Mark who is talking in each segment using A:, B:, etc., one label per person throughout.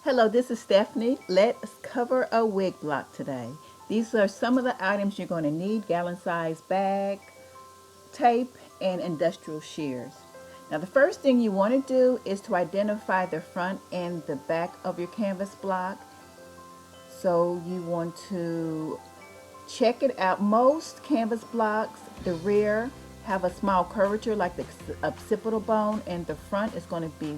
A: Hello, this is Stephanie. Let's cover a wig block today. These are some of the items you're going to need: gallon size bag, tape, and industrial shears. Now the first thing you want to do is to identify the front and the back of your canvas block. So you want to check it out. Most canvas blocks, the rear have a small curvature like the occipital bone, and the front is going to be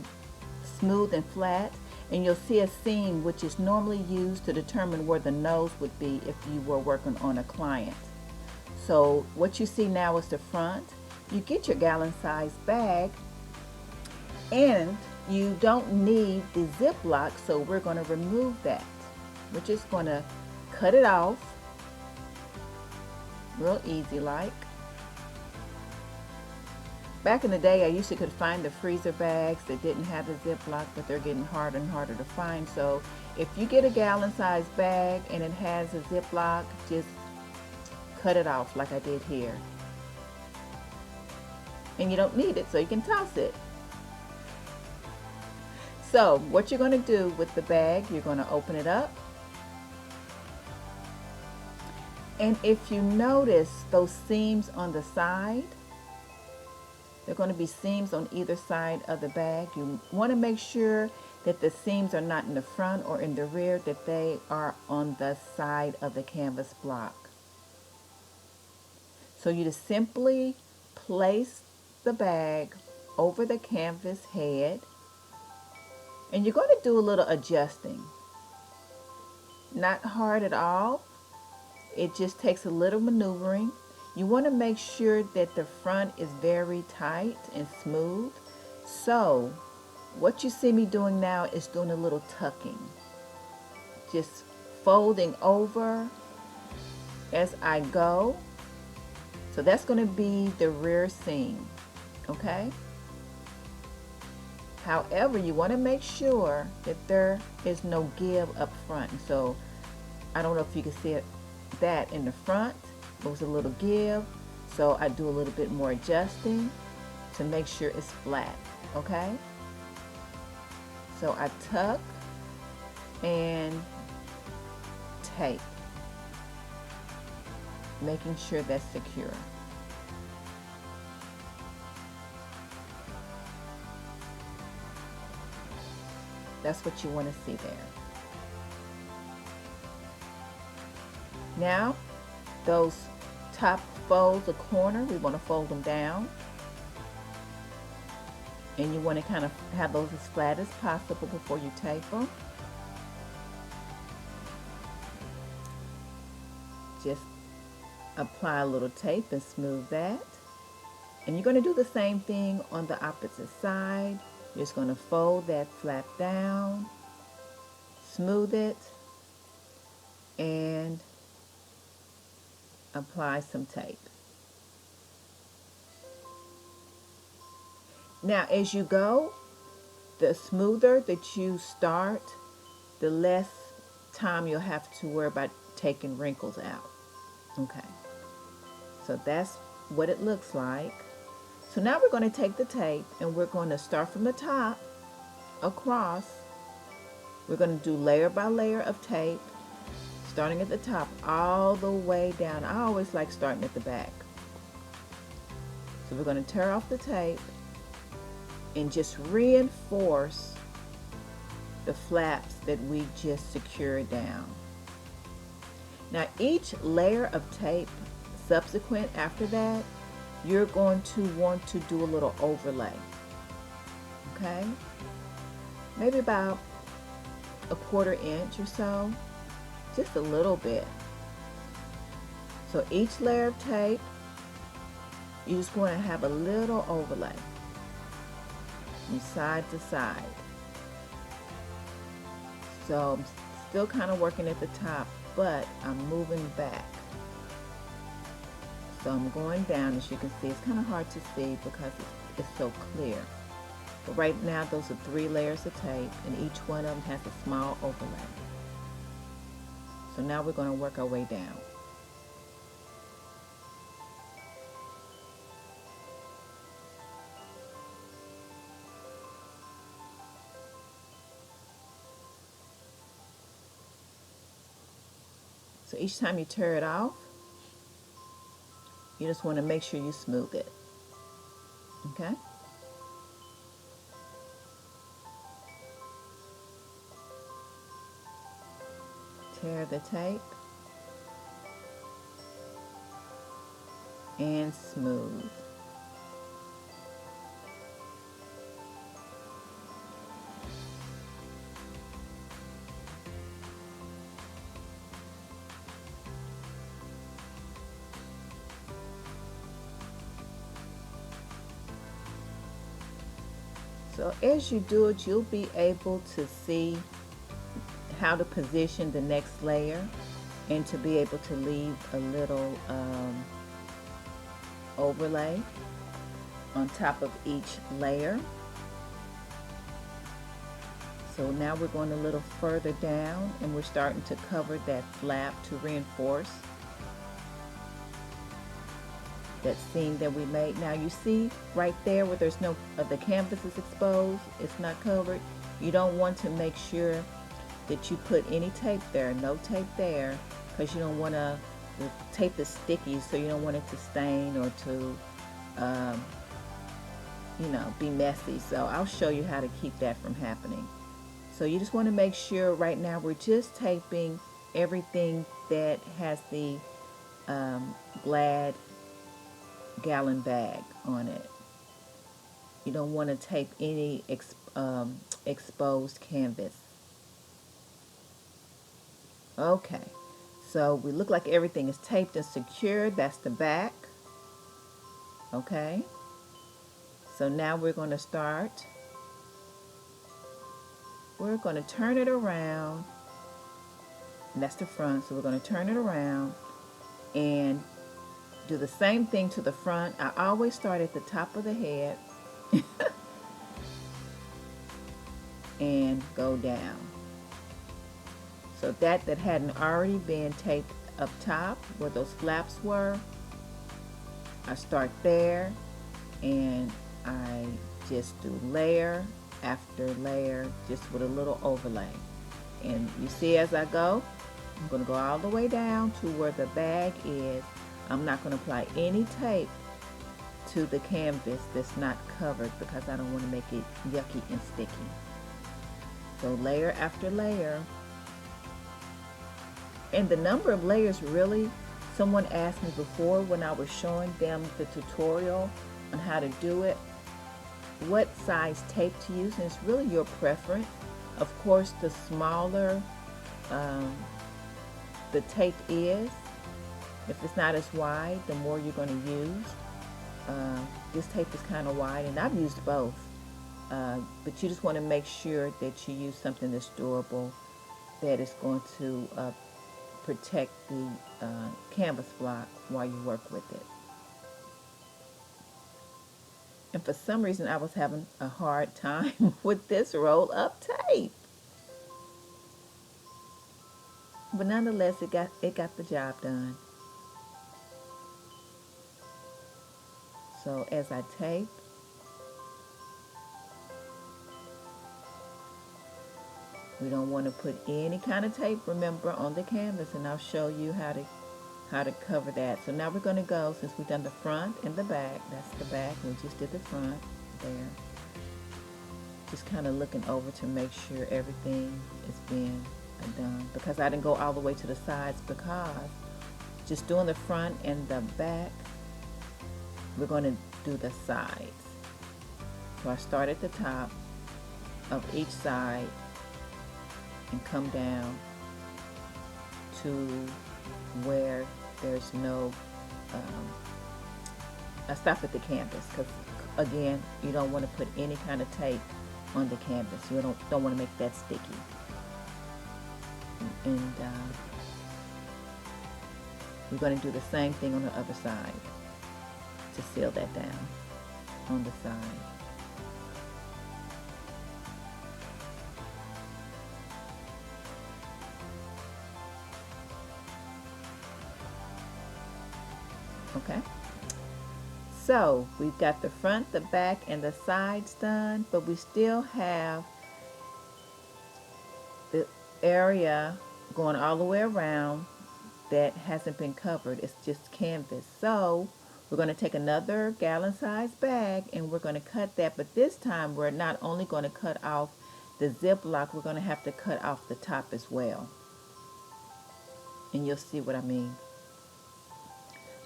A: smooth and flat, and you'll see a seam which is normally used to determine where the nose would be if you were working on a client. So what you see now is the front. You get your gallon size bag, and you don't need the ziplock, so we're going to remove that. We're just going to cut it off real easy like. Back in the day, I usually could find the freezer bags that didn't have the ziplock, but they're getting harder and harder to find. So if you get a gallon size bag and it has a ziplock, just cut it off like I did here. And you don't need it, so you can toss it. So what you're going to do with the bag, you're going to open it up. And if you notice those seams on the side, there are going to be seams on either side of the bag. You want to make sure that the seams are not in the front or in the rear, that they are on the side of the canvas block. So you just simply place the bag over the canvas head, and you're going to do a little adjusting. Not hard at all. It just takes a little maneuvering. You want to make sure that the front is very tight and smooth. So what you see me doing now is doing a little tucking. Just folding over as I go. So that's going to be the rear seam, okay? However, you want to make sure that there is no give up front. So I don't know if you can see that in the front. There was a little give, so I do a little bit more adjusting to make sure it's flat, okay? So I tuck and tape, making sure that's secure. That's what you want to see there. Now, those top folds, a corner, we want to fold them down. And you want to kind of have those as flat as possible before you tape them. Just apply a little tape and smooth that. And you're going to do the same thing on the opposite side. You're just going to fold that flap down, smooth it, and apply some tape. Now as you go, the smoother that you start, the less time you'll have to worry about taking wrinkles out. Okay, so that's what it looks like. So now we're going to take the tape and we're going to start from the top across. We're going to do layer by layer of tape, starting at the top all the way down. I always like starting at the back. So we're going to tear off the tape and just reinforce the flaps that we just secured down. Now each layer of tape subsequent after that, you're going to want to do a little overlay. Okay? Maybe about a 1/4 inch or so. Just a little bit. So each layer of tape, you just want to have a little overlay from side to side. So I'm still kind of working at the top, but I'm moving back. So I'm going down. As you can see, it's kind of hard to see because it's so clear. But right now, those are 3 layers of tape, and each one of them has a small overlay. So now we're going to work our way down. So each time you tear it off, you just want to make sure you smooth it. Okay? Tear the tape and smooth. So as you do it, you'll be able to see how to position the next layer and to be able to leave a little overlay on top of each layer. So now we're going a little further down and we're starting to cover that flap to reinforce that seam that we made. Now you see right there where there's no, the canvas is exposed, it's not covered. You don't want to make sure that you put any tape there, no tape there, because you don't want to, the tape is sticky, so you don't want it to stain or to, you know, be messy. So I'll show you how to keep that from happening. So you just want to make sure right now we're just taping everything that has the Glad gallon bag on it. You don't want to tape any exposed canvas. Okay, so we look like everything is taped and secured. That's the back. Okay, so now we're going to start. We're going to turn it around, and that's the front. So we're going to turn it around and do the same thing to the front. I always start at the top of the head and go down. So that hadn't already been taped up top where those flaps were, I start there and I just do layer after layer just with a little overlay. And you see as I go, I'm going to go all the way down to where the bag is. I'm not going to apply any tape to the canvas that's not covered because I don't want to make it yucky and sticky. So layer after layer. And the number of layers really, someone asked me before when I was showing them the tutorial on how to do it, what size tape to use, and it's really your preference. Of course, the smaller the tape is, if it's not as wide, the more you're going to use. This tape is kind of wide, and I've used both. But you just want to make sure that you use something that's durable, that is going to protect the canvas block while you work with it. And for some reason, I was having a hard time with this roll-up tape. But nonetheless, it got the job done. So as I tape, we don't want to put any kind of tape, remember, on the canvas, and I'll show you how to cover that. So now we're going to go, since we've done the front and the back, that's the back, we just did the front there. Just kind of looking over to make sure everything is being done, because I didn't go all the way to the sides, because just doing the front and the back, we're going to do the sides. So I start at the top of each side and come down to where there's no, I stop at the canvas, because again, you don't want to put any kind of tape on the canvas. You don't want to make that sticky. And we're going to do the same thing on the other side to seal that down on the side. Okay, so we've got the front, the back, and the sides done, but we still have the area going all the way around that hasn't been covered. It's just canvas. So we're going to take another gallon-sized bag and we're going to cut that. But this time we're not only going to cut off the ziplock, we're going to have to cut off the top as well. And you'll see what I mean.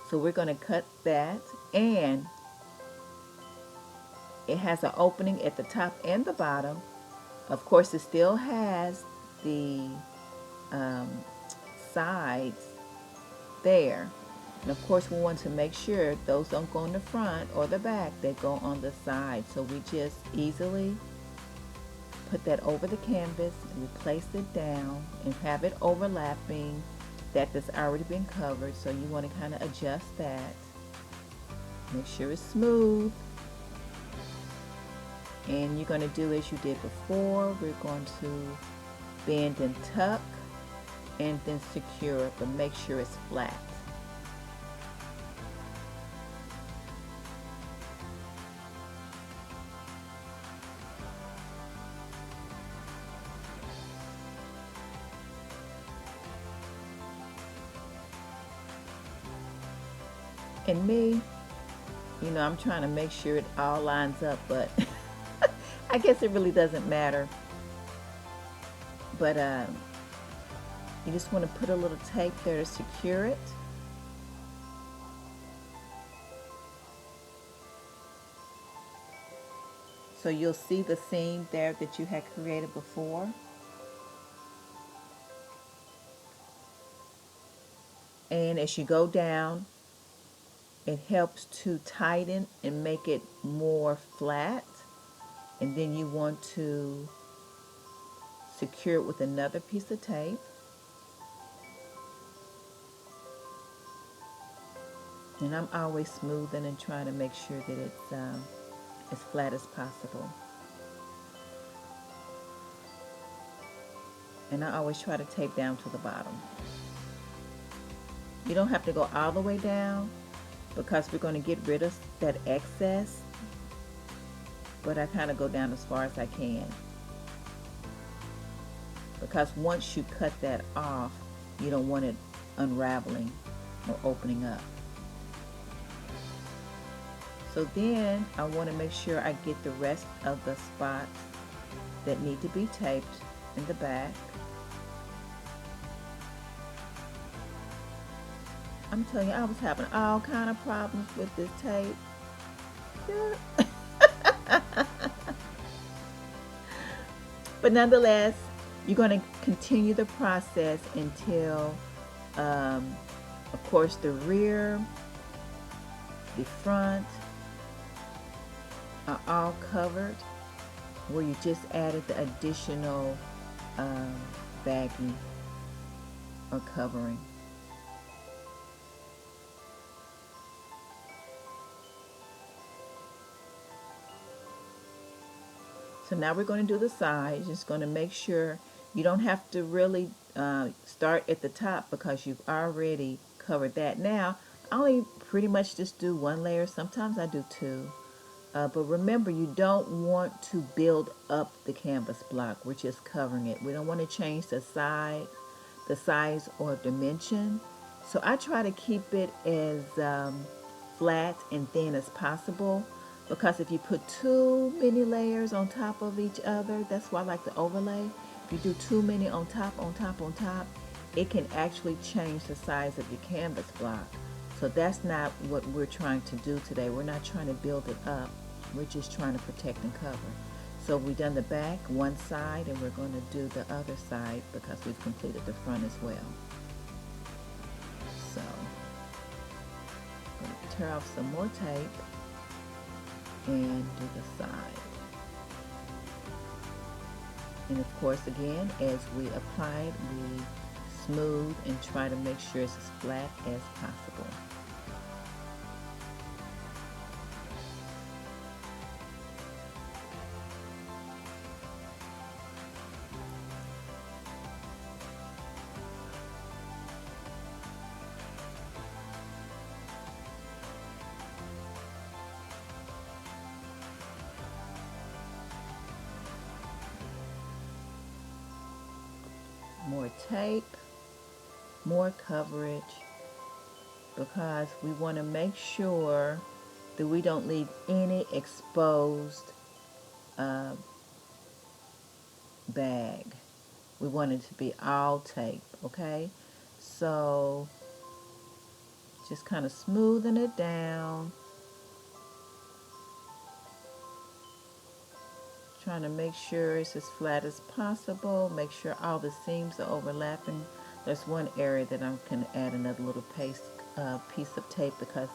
A: So we're going to cut that, and it has an opening at the top and the bottom. Of course, it still has the sides there. And of course, we want to make sure those don't go in the front or the back, they go on the side. So we just easily put that over the canvas, and we place it down and have it overlapping that that's already been covered. So you want to kind of adjust that. Make sure it's smooth. And you're going to do as you did before. We're going to bend and tuck and then secure it, but make sure it's flat. And me, you know, I'm trying to make sure it all lines up, but I guess it really doesn't matter. But you just want to put a little tape there to secure it. So you'll see the seam there that you had created before. And as you go down, it helps to tighten and make it more flat. And then you want to secure it with another piece of tape. And I'm always smoothing and trying to make sure that it's as flat as possible. And I always try to tape down to the bottom. You don't have to go all the way down because we're going to get rid of that excess. But I kind of go down as far as I can. Because once you cut that off, you don't want it unraveling or opening up. So then I want to make sure I get the rest of the spots that need to be taped in the back. I'm telling you, I was having all kind of problems with this tape. But nonetheless, you're going to continue the process until, of course, the rear, the front are all covered, where you just added the additional baggie or covering. So now we're going to do the sides. Just going to make sure you don't have to really start at the top because you've already covered that. Now, I only pretty much just do one layer. Sometimes I do two. But remember, you don't want to build up the canvas block. We're just covering it. We don't want to change the size or dimension. So I try to keep it as flat and thin as possible, because if you put too many layers on top of each other, that's why I like the overlay. If you do too many on top, it can actually change the size of your canvas block. So that's not what we're trying to do today. We're not trying to build it up. We're just trying to protect and cover. So we've done the back, one side, and we're going to do the other side because we've completed the front as well. So I'm going to tear off some more tape and do the side. And of course, again, as we apply it, we smooth and try to make sure it's as flat as possible. More tape. more coverage, because we want to make sure that we don't leave any exposed uh, bag. We want it to be all tape, okay? So just kind of smoothing it down, trying to make sure it's as flat as possible, make sure all the seams are overlapping. There's one area that I'm going to add another little piece of tape because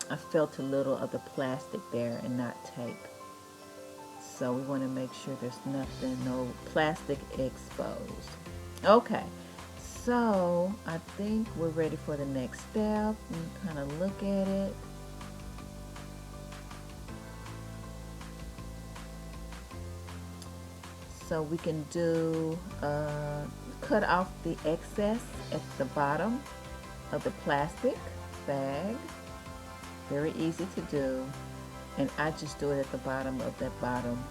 A: I felt a little of the plastic there and not tape. So we want to make sure there's nothing, no plastic exposed. Okay, so I think we're ready for the next step. You kind of look at it. So we can do, cut off the excess at the bottom of the plastic bag. Very easy to do. And I just do it at the bottom of that bottom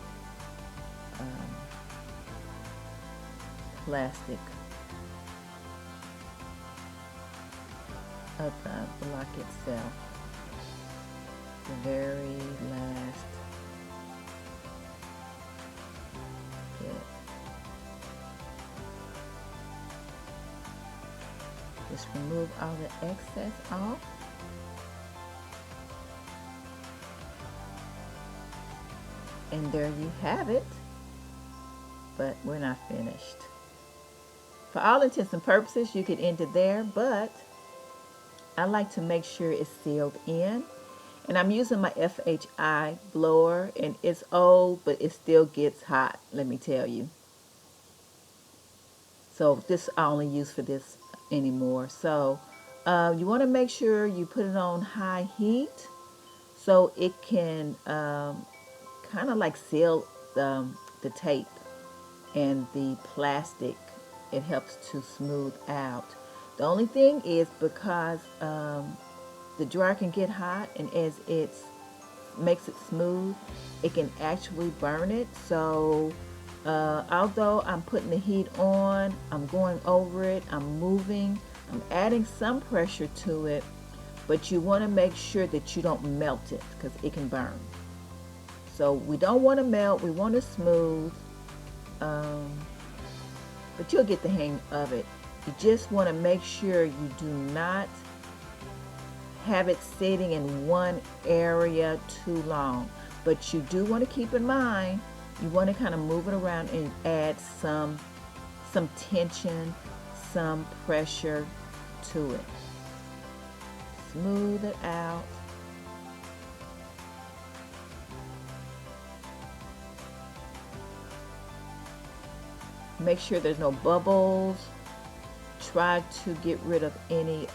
A: plastic of the block itself. The very last bit. Just remove all the excess off. And there you have it. But we're not finished. For all intents and purposes, you could end it there, but I like to make sure it's sealed in. And I'm using my FHI blower, and it's old, but it still gets hot, let me tell you. So this I only use for this anymore. So you want to make sure you put it on high heat so it can kind of like seal the tape and the plastic. It helps to smooth out. The only thing is, because the dryer can get hot, and as it makes it smooth, it can actually burn it. So although I'm putting the heat on, I'm going over it, I'm moving, I'm adding some pressure to it, but you want to make sure that you don't melt it because it can burn. So we don't want to melt, we want to smooth, but you'll get the hang of it. You just want to make sure you do not have it sitting in one area too long. But you do want to keep in mind, you want to kind of move it around and add some tension, some pressure to it. Smooth it out. Make sure there's no bubbles. Try to get rid of any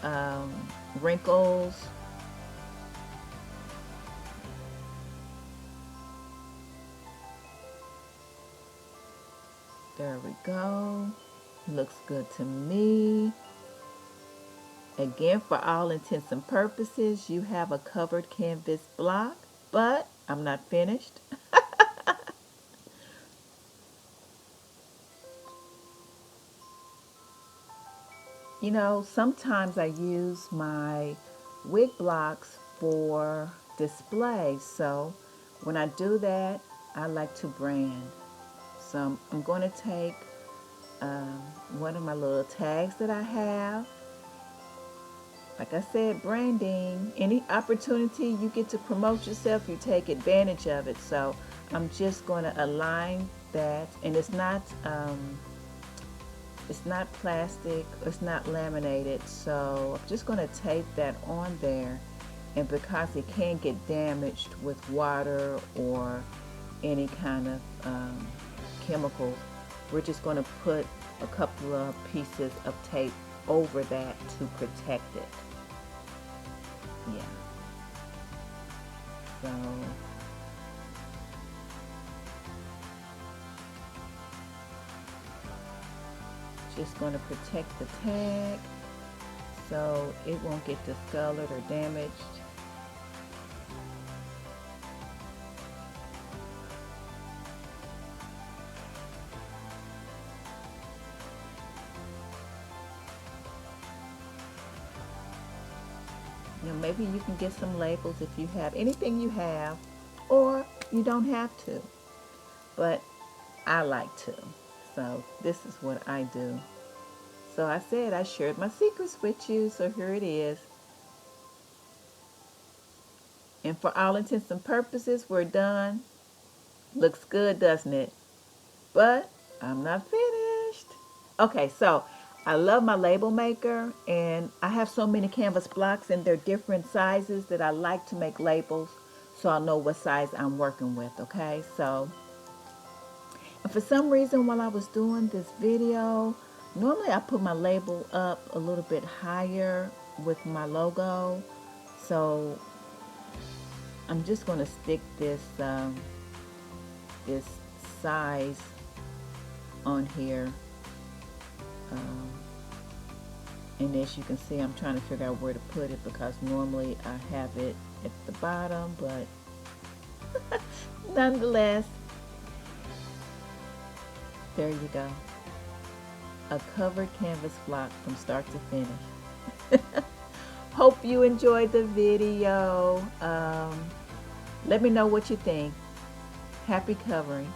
A: wrinkles. There we go. Looks good to me. Again, for all intents and purposes, you have a covered canvas block, but I'm not finished. You know, sometimes I use my wig blocks for display. So when I do that, I like to brand. So I'm going to take one of my little tags that I have. Like I said, branding. Any opportunity you get to promote yourself, you take advantage of it. So I'm just going to align that, and it's not plastic, it's not laminated, so I'm just going to tape that on there. And because it can get damaged with water or any kind of chemicals, we're just going to put a couple of pieces of tape over that to protect it. Yeah. So just going to protect the tag so it won't get discolored or damaged. You know, maybe you can get some labels if you have anything you have, or you don't have to. But I like to. So this is what I do. So I said I shared my secrets with you, so here it is. And for all intents and purposes, we're done. Looks good, doesn't it? But I'm not finished. Okay, so I love my label maker, and I have so many canvas blocks and they're different sizes that I like to make labels so I'll know what size I'm working with, okay? So, and for some reason while I was doing this video, normally I put my label up a little bit higher with my logo. So I'm just going to stick this size on here. And as you can see, I'm trying to figure out where to put it because normally I have it at the bottom, but nonetheless, there you go. A covered canvas block from start to finish. Hope you enjoyed the video. Let me know what you think. Happy covering.